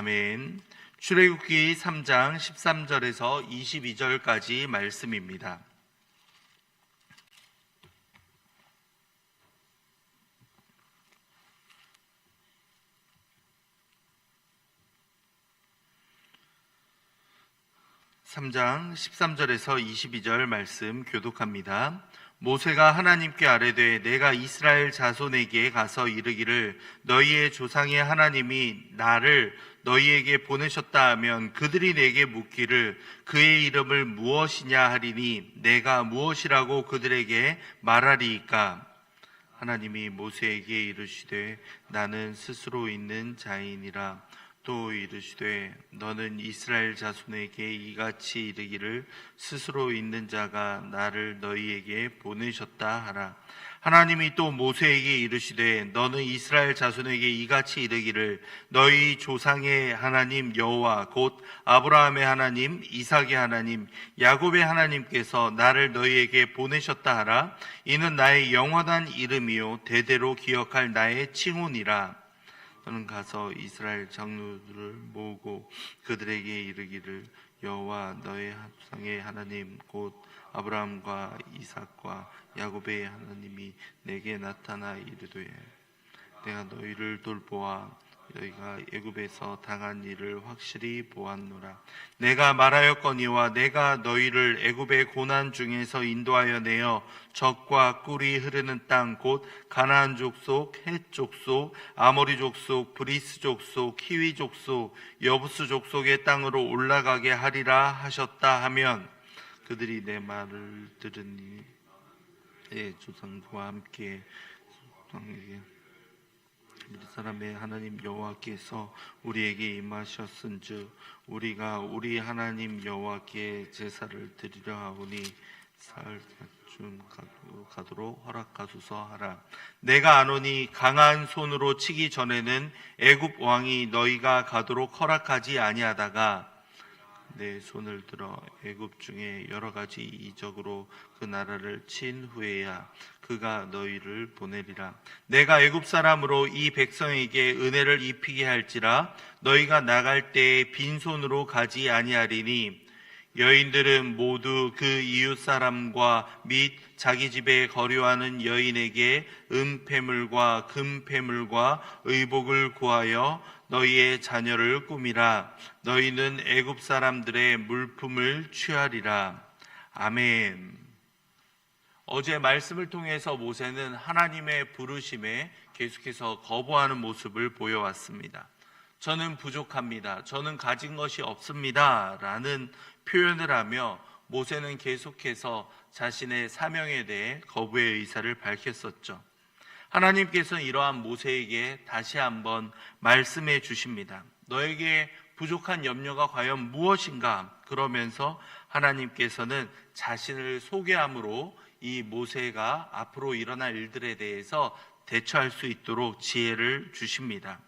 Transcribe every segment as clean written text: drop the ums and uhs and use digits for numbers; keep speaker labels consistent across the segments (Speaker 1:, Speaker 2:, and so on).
Speaker 1: 아멘. 출애굽기 3장 13절에서 22절까지 말씀입니다. (3장) 13절에서 22절 말씀 교독합니다. 모세가 하나님께 아뢰되 내가 이스라엘 자손에게 가서 이르기를 너희의 조상의 하나님이 나를 너희에게 보내셨다 하면 그들이 내게 묻기를 그의 이름을 무엇이냐 하리니 내가 무엇이라고 그들에게 말하리이까. 하나님이 모세에게 이르시되 나는 스스로 있는 자이니라. 또 이르시되 너는 이스라엘 자손에게 이같이 이르기를 스스로 있는 자가 나를 너희에게 보내셨다 하라. 하나님이 또 모세에게 이르시되 너는 이스라엘 자손에게 이같이 이르기를 너희 조상의 하나님 여호와 곧 아브라함의 하나님 이삭의 하나님 야곱의 하나님께서 나를 너희에게 보내셨다 하라. 이는 나의 영원한 이름이요 대대로 기억할 나의 칭호니라. 너는 가서 이스라엘 장로들을 모으고 그들에게 이르기를 여호와 너의 조상의 하나님 곧 아브라함과 이삭과 야곱의 하나님이 내게 나타나 이르되 내가 너희를 돌보아 너희가 애굽에서 당한 일을 확실히 보았노라. 내가 말하였거니와 내가 너희를 애굽의 고난 중에서 인도하여 내어 젖과 꿀이 흐르는 땅 곧 가나안 족속, 헷 족속, 아모리 족속, 브리스 족속, 히위 족속, 여부스 족속의 땅으로 올라가게 하리라 하셨다 하면 그들이 내 말을 들으니 내 조상과 함께 우리 사람의 하나님 여호와께서 우리에게 임하셨은즉 우리가 우리 하나님 여호와께 제사를 드리려 하오니 사흘 중 가도록 허락하소서 하라. 내가 아노니 강한 손으로 치기 전에는 애굽 왕이 너희가 가도록 허락하지 아니하다가 내 손을 들어 애굽 중에 여러 가지 이적으로 그 나라를 친 후에야 그가 너희를 보내리라. 내가 애굽 사람으로 이 백성에게 은혜를 입히게 할지라 너희가 나갈 때에 빈손으로 가지 아니하리니 여인들은 모두 그 이웃 사람과 및 자기 집에 거류하는 여인에게 은폐물과 금폐물과 의복을 구하여 너희의 자녀를 꾸미라. 너희는 애굽 사람들의 물품을 취하리라. 아멘. 어제 말씀을 통해서 모세는 하나님의 부르심에 계속해서 거부하는 모습을 보여왔습니다. 저는 부족합니다. 저는 가진 것이 없습니다. 라는 표현을 하며 모세는 계속해서 자신의 사명에 대해 거부의 의사를 밝혔었죠. 하나님께서는 이러한 모세에게 다시 한번 말씀해 주십니다. 너에게 부족한 염려가 과연 무엇인가? 그러면서 하나님께서는 자신을 소개함으로 이 모세가 앞으로 일어날 일들에 대해서 대처할 수 있도록 지혜를 주십니다.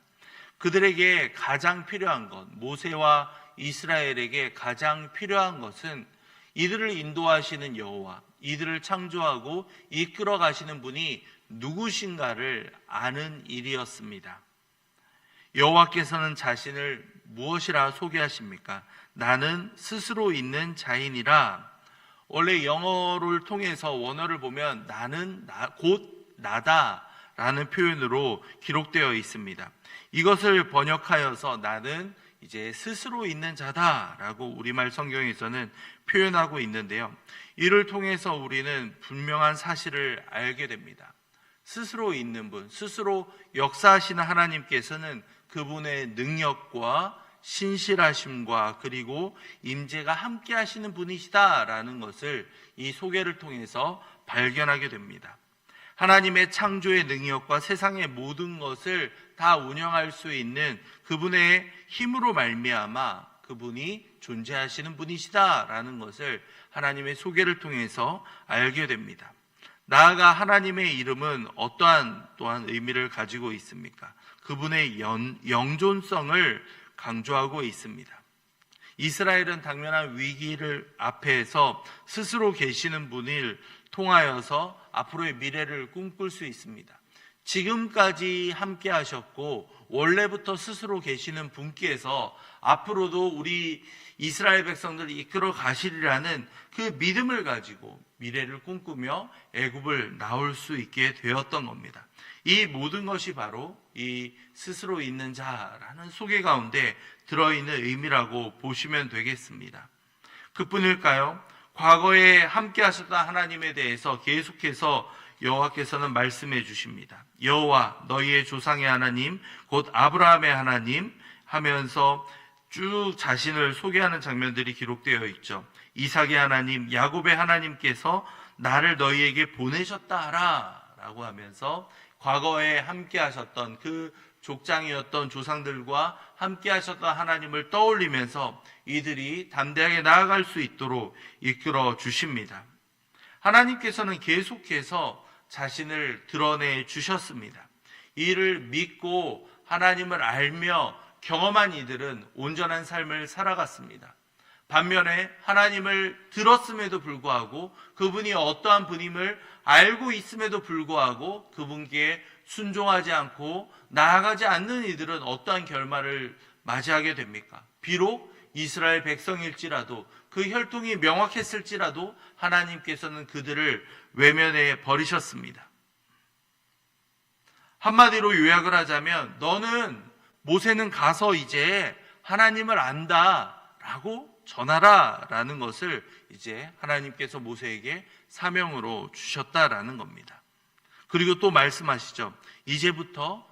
Speaker 1: 그들에게 가장 필요한 것, 모세와 이스라엘에게 가장 필요한 것은 이들을 인도하시는 여호와, 이들을 창조하고 이끌어 가시는 분이 누구신가를 아는 일이었습니다. 여호와께서는 자신을 무엇이라 소개하십니까? 나는 스스로 있는 자이니라. 원래 영어를 통해서 원어를 보면 나는 곧 나다 라는 표현으로 기록되어 있습니다. 이것을 번역하여서 나는 이제 스스로 있는 자다라고 우리말 성경에서는 표현하고 있는데요. 이를 통해서 우리는 분명한 사실을 알게 됩니다. 스스로 있는 분, 스스로 역사하시는 하나님께서는 그분의 능력과 신실하심과 그리고 임재가 함께 하시는 분이시다라는 것을 이 소개를 통해서 발견하게 됩니다. 하나님의 창조의 능력과 세상의 모든 것을 다 운영할 수 있는 그분의 힘으로 말미암아 그분이 존재하시는 분이시다라는 것을 하나님의 소개를 통해서 알게 됩니다. 나아가 하나님의 이름은 어떠한 또한 의미를 가지고 있습니까? 그분의 영존성을 강조하고 있습니다. 이스라엘은 당면한 위기를 앞에서 스스로 계시는 분을 통하여서 앞으로의 미래를 꿈꿀 수 있습니다. 지금까지 함께 하셨고 원래부터 스스로 계시는 분께서 앞으로도 우리 이스라엘 백성들을 이끌어 가시리라는 그 믿음을 가지고 미래를 꿈꾸며 애굽을 나올 수 있게 되었던 겁니다. 이 모든 것이 바로 이 스스로 있는 자라는 소개 가운데 들어있는 의미라고 보시면 되겠습니다. 그뿐일까요? 과거에 함께 하셨던 하나님에 대해서 계속해서 여호와께서는 말씀해 주십니다. 여호와 너희의 조상의 하나님 곧 아브라함의 하나님 하면서 쭉 자신을 소개하는 장면들이 기록되어 있죠. 이삭의 하나님 야곱의 하나님께서 나를 너희에게 보내셨다 하라 라고 하면서 과거에 함께 하셨던 그 족장이었던 조상들과 함께 하셨던 하나님을 떠올리면서 이들이 담대하게 나아갈 수 있도록 이끌어 주십니다. 하나님께서는 계속해서 자신을 드러내 주셨습니다. 이를 믿고 하나님을 알며 경험한 이들은 온전한 삶을 살아갔습니다. 반면에 하나님을 들었음에도 불구하고 그분이 어떠한 분임을 알고 있음에도 불구하고 그분께 순종하지 않고 나아가지 않는 이들은 어떠한 결말을 맞이하게 됩니까? 비록 이스라엘 백성일지라도 그 혈통이 명확했을지라도 하나님께서는 그들을 외면해 버리셨습니다. 한마디로 요약을 하자면 너는 모세는 가서 이제 하나님을 안다 라고 전하라 라는 것을 이제 하나님께서 모세에게 사명으로 주셨다라는 겁니다. 그리고 또 말씀하시죠. 이제부터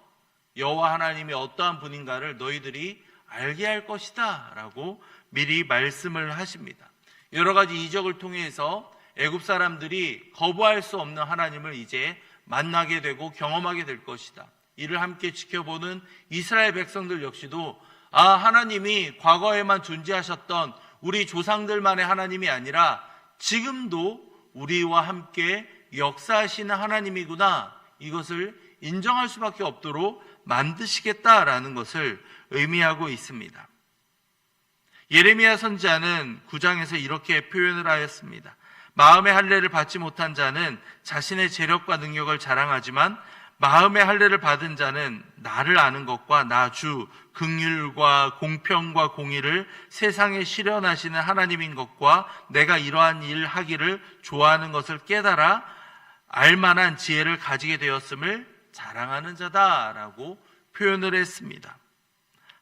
Speaker 1: 여호와 하나님이 어떠한 분인가를 너희들이 알게 할 것이다 라고 미리 말씀을 하십니다. 여러 가지 이적을 통해서 애굽 사람들이 거부할 수 없는 하나님을 이제 만나게 되고 경험하게 될 것이다. 이를 함께 지켜보는 이스라엘 백성들 역시도 하나님이 과거에만 존재하셨던 우리 조상들만의 하나님이 아니라 지금도 우리와 함께 역사하시는 하나님이구나, 이것을 인정할 수밖에 없도록 만드시겠다라는 것을 의미하고 있습니다. 예레미야 선지자는 9장에서 이렇게 표현을 하였습니다. 마음의 할례를 받지 못한 자는 자신의 재력과 능력을 자랑하지만 마음의 할례를 받은 자는 나를 아는 것과 나 주 긍휼과 공평과 공의를 세상에 실현하시는 하나님인 것과 내가 이러한 일 하기를 좋아하는 것을 깨달아 알만한 지혜를 가지게 되었음을 자랑하는 자다라고 표현을 했습니다.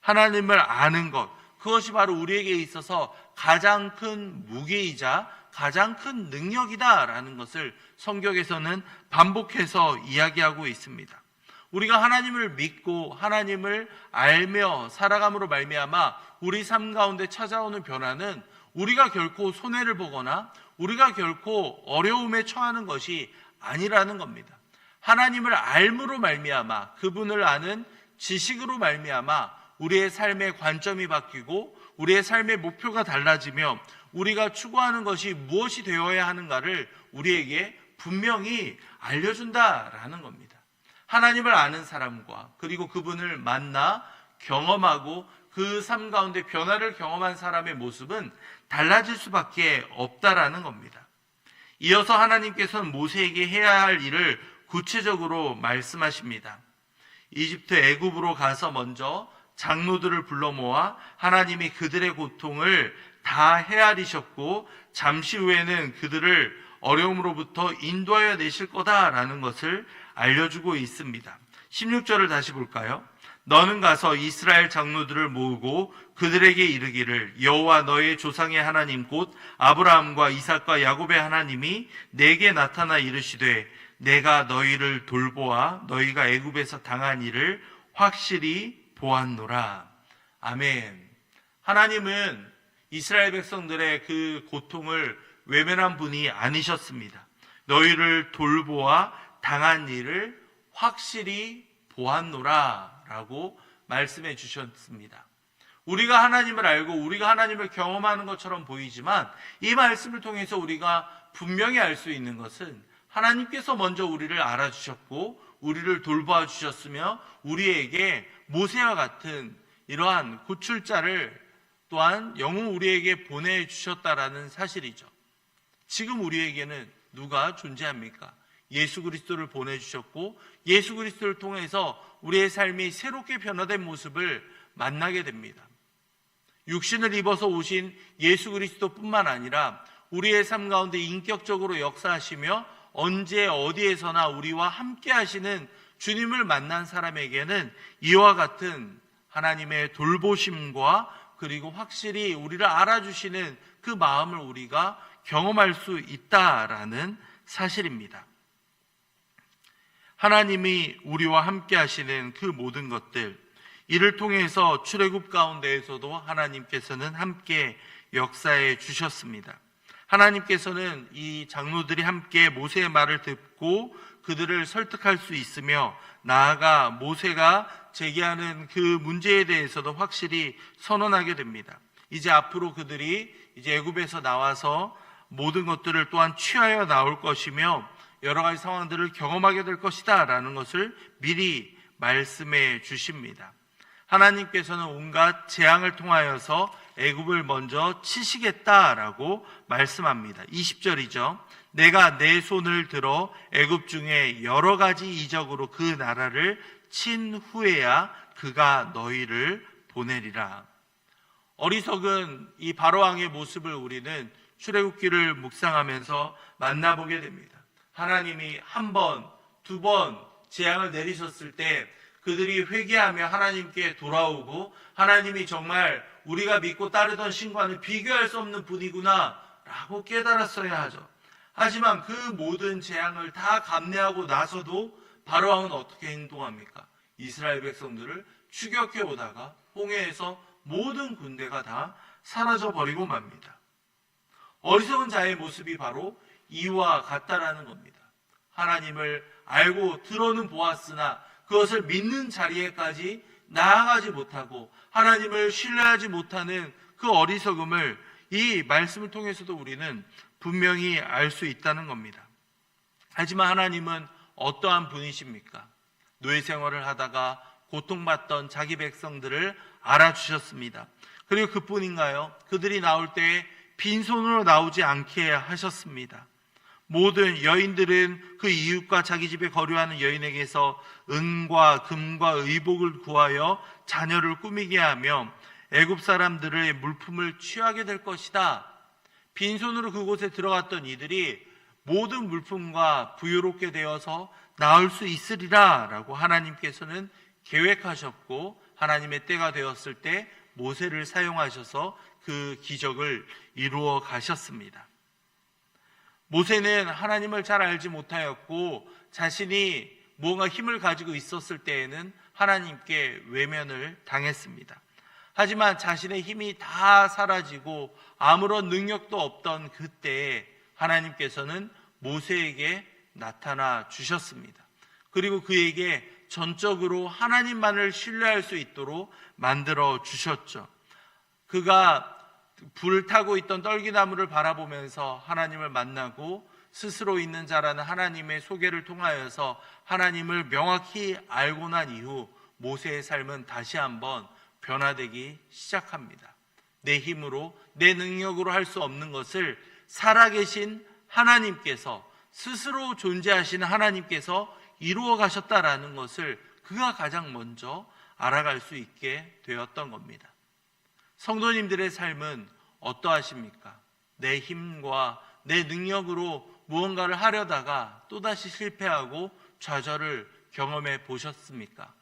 Speaker 1: 하나님을 아는 것, 그것이 바로 우리에게 있어서 가장 큰 무게이자 가장 큰 능력이다라는 것을 성경에서는 반복해서 이야기하고 있습니다. 우리가 하나님을 믿고 하나님을 알며 살아감으로 말미암아 우리 삶 가운데 찾아오는 변화는 우리가 결코 손해를 보거나 우리가 결코 어려움에 처하는 것이 아니라는 겁니다. 하나님을 알므로 말미암아 그분을 아는 지식으로 말미암아 우리의 삶의 관점이 바뀌고 우리의 삶의 목표가 달라지며 우리가 추구하는 것이 무엇이 되어야 하는가를 우리에게 분명히 알려준다라는 겁니다. 하나님을 아는 사람과 그리고 그분을 만나 경험하고 그 삶 가운데 변화를 경험한 사람의 모습은 달라질 수밖에 없다라는 겁니다. 이어서 하나님께서는 모세에게 해야 할 일을 구체적으로 말씀하십니다. 이집트 애굽으로 가서 먼저 장로들을 불러 모아 하나님이 그들의 고통을 다 헤아리셨고 잠시 후에는 그들을 어려움으로부터 인도하여 내실 거다라는 것을 알려주고 있습니다. 16절을 다시 볼까요? 너는 가서 이스라엘 장로들을 모으고 그들에게 이르기를 여호와 너의 조상의 하나님 곧 아브라함과 이삭과 야곱의 하나님이 내게 나타나 이르시되 내가 너희를 돌보아 너희가 애굽에서 당한 일을 확실히 보았노라. 아멘. 하나님은 이스라엘 백성들의 그 고통을 외면한 분이 아니셨습니다. 너희를 돌보아 당한 일을 확실히 보았노라 라고 말씀해 주셨습니다. 우리가 하나님을 알고 우리가 하나님을 경험하는 것처럼 보이지만 이 말씀을 통해서 우리가 분명히 알 수 있는 것은 하나님께서 먼저 우리를 알아주셨고 우리를 돌보아 주셨으며 우리에게 모세와 같은 이러한 구출자를 또한 영웅 우리에게 보내주셨다라는 사실이죠. 지금 우리에게는 누가 존재합니까? 예수 그리스도를 보내주셨고 예수 그리스도를 통해서 우리의 삶이 새롭게 변화된 모습을 만나게 됩니다. 육신을 입어서 오신 예수 그리스도뿐만 아니라 우리의 삶 가운데 인격적으로 역사하시며 언제 어디에서나 우리와 함께 하시는 주님을 만난 사람에게는 이와 같은 하나님의 돌보심과 그리고 확실히 우리를 알아주시는 그 마음을 우리가 경험할 수 있다라는 사실입니다. 하나님이 우리와 함께 하시는 그 모든 것들, 이를 통해서 출애굽 가운데에서도 하나님께서는 함께 역사해 주셨습니다. 하나님께서는 이 장로들이 함께 모세의 말을 듣고 그들을 설득할 수 있으며 나아가 모세가 제기하는 그 문제에 대해서도 확실히 선언하게 됩니다. 이제 앞으로 그들이 이제 애굽에서 나와서 모든 것들을 또한 취하여 나올 것이며 여러 가지 상황들을 경험하게 될 것이다 라는 것을 미리 말씀해 주십니다. 하나님께서는 온갖 재앙을 통하여서 애굽을 먼저 치시겠다라고 말씀합니다. 20절이죠. 내가 내 손을 들어 애굽 중에 여러 가지 이적으로 그 나라를 친 후에야 그가 너희를 보내리라. 어리석은 이 바로왕의 모습을 우리는 출애굽기를 묵상하면서 만나보게 됩니다. 하나님이 한 번, 두 번 재앙을 내리셨을 때 그들이 회개하며 하나님께 돌아오고 하나님이 정말 우리가 믿고 따르던 신과는 비교할 수 없는 분이구나 라고 깨달았어야 하죠. 하지만 그 모든 재앙을 다 감내하고 나서도 바로왕은 어떻게 행동합니까? 이스라엘 백성들을 추격해 오다가 홍해에서 모든 군대가 다 사라져버리고 맙니다. 어리석은 자의 모습이 바로 이와 같다라는 겁니다. 하나님을 알고 들어는 보았으나 그것을 믿는 자리에까지 나아가지 못하고 하나님을 신뢰하지 못하는 그 어리석음을 이 말씀을 통해서도 우리는 분명히 알 수 있다는 겁니다. 하지만 하나님은 어떠한 분이십니까? 노예 생활을 하다가 고통받던 자기 백성들을 알아주셨습니다. 그리고 그뿐인가요? 그들이 나올 때 빈손으로 나오지 않게 하셨습니다. 모든 여인들은 그 이웃과 자기 집에 거류하는 여인에게서 은과 금과 의복을 구하여 자녀를 꾸미게 하며 애굽 사람들의 물품을 취하게 될 것이다. 빈손으로 그곳에 들어갔던 이들이 모든 물품과 부유롭게 되어서 나올 수 있으리라 라고 하나님께서는 계획하셨고 하나님의 때가 되었을 때 모세를 사용하셔서 그 기적을 이루어 가셨습니다. 모세는 하나님을 잘 알지 못하였고 자신이 무언가 힘을 가지고 있었을 때에는 하나님께 외면을 당했습니다. 하지만 자신의 힘이 다 사라지고 아무런 능력도 없던 그때에 하나님께서는 모세에게 나타나 주셨습니다. 그리고 그에게 전적으로 하나님만을 신뢰할 수 있도록 만들어 주셨죠. 그가 불타고 있던 떨기나무를 바라보면서 하나님을 만나고 스스로 있는 자라는 하나님의 소개를 통하여서 하나님을 명확히 알고 난 이후 모세의 삶은 다시 한번 변화되기 시작합니다. 내 힘으로 내 능력으로 할 수 없는 것을 살아계신 하나님께서 스스로 존재하시는 하나님께서 이루어 가셨다라는 것을 그가 가장 먼저 알아갈 수 있게 되었던 겁니다. 성도님들의 삶은 어떠하십니까? 내 힘과 내 능력으로 무언가를 하려다가 또다시 실패하고 좌절을 경험해 보셨습니까?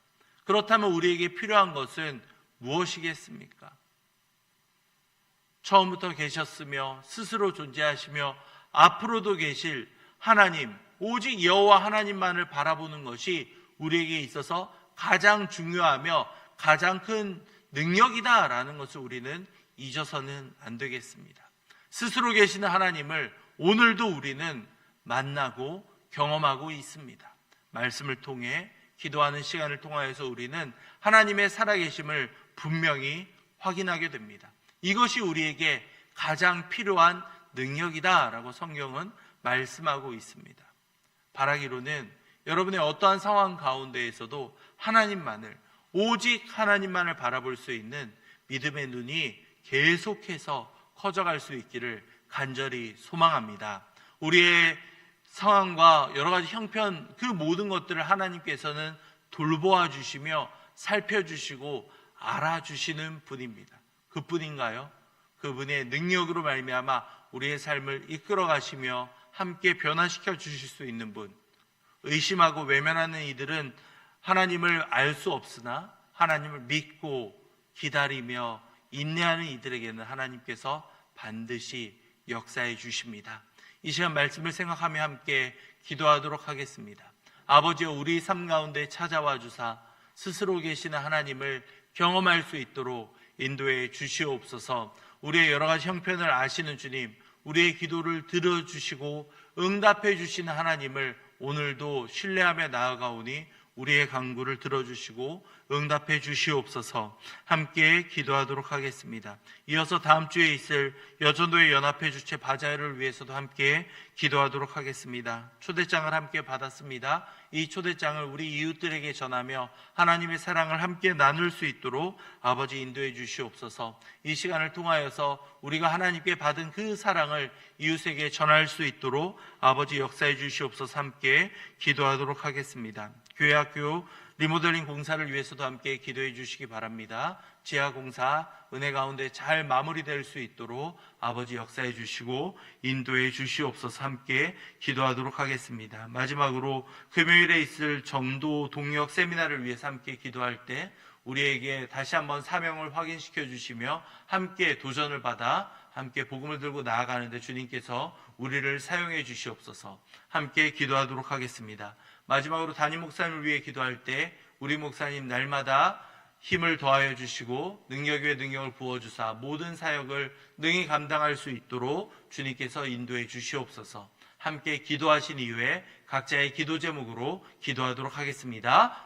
Speaker 1: 그렇다면 우리에게 필요한 것은 무엇이겠습니까? 처음부터 계셨으며 스스로 존재하시며 앞으로도 계실 하나님, 오직 여호와 하나님만을 바라보는 것이 우리에게 있어서 가장 중요하며 가장 큰 능력이다라는 것을 우리는 잊어서는 안 되겠습니다. 스스로 계시는 하나님을 오늘도 우리는 만나고 경험하고 있습니다. 말씀을 통해 기도하는 시간을 통하여서 우리는 하나님의 살아계심을 분명히 확인하게 됩니다. 이것이 우리에게 가장 필요한 능력이다라고 성경은 말씀하고 있습니다. 바라기로는 여러분의 어떠한 상황 가운데에서도 하나님만을, 오직 하나님만을 바라볼 수 있는 믿음의 눈이 계속해서 커져갈 수 있기를 간절히 소망합니다. 우리의 상황과 여러 가지 형편, 그 모든 것들을 하나님께서는 돌보아 주시며 살펴주시고 알아주시는 분입니다. 그뿐인가요? 그분의 능력으로 말미암아 우리의 삶을 이끌어 가시며 함께 변화시켜 주실 수 있는 분. 의심하고 외면하는 이들은 하나님을 알 수 없으나 하나님을 믿고 기다리며 인내하는 이들에게는 하나님께서 반드시 역사해 주십니다. 이 시간 말씀을 생각하며 함께 기도하도록 하겠습니다. 아버지여, 우리 삶 가운데 찾아와 주사 스스로 계시는 하나님을 경험할 수 있도록 인도해 주시옵소서. 우리의 여러 가지 형편을 아시는 주님, 우리의 기도를 들어주시고 응답해 주시는 하나님을 오늘도 신뢰하며 나아가오니 우리의 간구를 들어주시고 응답해 주시옵소서. 함께 기도하도록 하겠습니다. 이어서 다음 주에 있을 여전도의 연합회 주최 바자회를 위해서도 함께 기도하도록 하겠습니다. 초대장을 함께 받았습니다. 이 초대장을 우리 이웃들에게 전하며 하나님의 사랑을 함께 나눌 수 있도록 아버지 인도해 주시옵소서. 이 시간을 통하여서 우리가 하나님께 받은 그 사랑을 이웃에게 전할 수 있도록 아버지 역사해 주시옵소서. 함께 기도하도록 하겠습니다. 교회학교 리모델링 공사를 위해서도 함께 기도해 주시기 바랍니다. 지하 공사 은혜 가운데 잘 마무리될 수 있도록 아버지 역사해 주시고 인도해 주시옵소서. 함께 기도하도록 하겠습니다. 마지막으로 금요일에 있을 정도 동역 세미나를 위해서 함께 기도할 때 우리에게 다시 한번 사명을 확인시켜 주시며 함께 도전을 받아 함께 복음을 들고 나아가는데 주님께서 우리를 사용해 주시옵소서. 함께 기도하도록 하겠습니다. 마지막으로 담임 목사님을 위해 기도할 때 우리 목사님 날마다 힘을 더하여 주시고 능력 위에 능력을 부어주사 모든 사역을 능히 감당할 수 있도록 주님께서 인도해 주시옵소서. 함께 기도하신 이후에 각자의 기도 제목으로 기도하도록 하겠습니다.